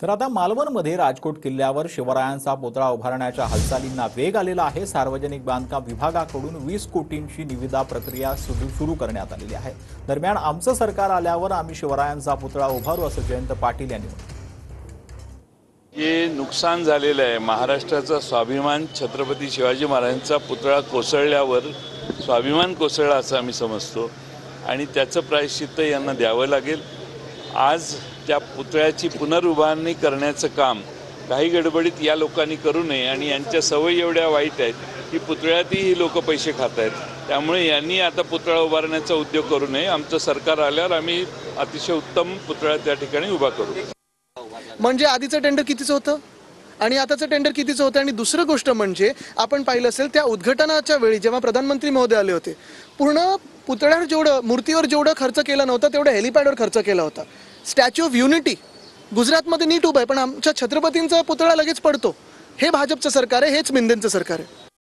तर आता मालवणमध्ये राजकोट किल्ल्यावर शिवरायांचा पुतळा उभारण्याच्या हालचालींना वेग आलेला आहे। सार्वजनिक बांधकाम विभागाकडून 20 कोटींची निविदा प्रक्रिया सुरू करण्यात आलेली आहे। दरम्यान आमचं सरकार आल्यावर आम्ही शिवरायांचा पुतळा उभारू असं जयंत पाटील यांनी म्हटलं। हे नुकसान झालेलं आहे। महाराष्ट्राचा स्वाभिमान छत्रपती शिवाजी महाराजांचा पुतळा कोसळल्यावर स्वाभिमान कोसळला असं आम्ही समजतो आणि त्याचं प्रायश्चित्त यांना द्यावं लागेल। आज त्या पुतळ्याची पुनरुभारणी करण्याचं काम काही गडबडीत या लोकांनी करू नये आणि यांच्या सवयी एवढ्या वाईट आहेत की पुतळ्यातही ही लोक पैसे खात आहेत। त्यामुळे यांनी आता पुतळा उभारण्याचा उद्योग करू नये। आमचं सरकार आल्यावर आम्ही अतिशय उत्तम पुतळा त्या ठिकाणी उभा करू। म्हणजे आधीचं टेंडर कितीचं होतं आणि आताचं टेंडर कितीचं होतं। आणि दुसरी गोष्ट म्हणजे आपण पाहिलं असेल त्या उद्घाटनाच्या वेळी जेव्हा प्रधानमंत्री महोदय आले होते, पूर्ण पुतळ्यावर जेवढं मूर्तीवर जेवढं खर्च केला नव्हता तेवढं हेलिपॅडवर खर्च केला होता। स्टॅच्यू ऑफ युनिटी गुजरातमध्ये नीट उभा आहे, पण आमच्या छत्रपतींचा पुतळा लगेच पडतो। हे भाजपचं सरकार आहे, हेच मिंदेंचं सरकार आहे।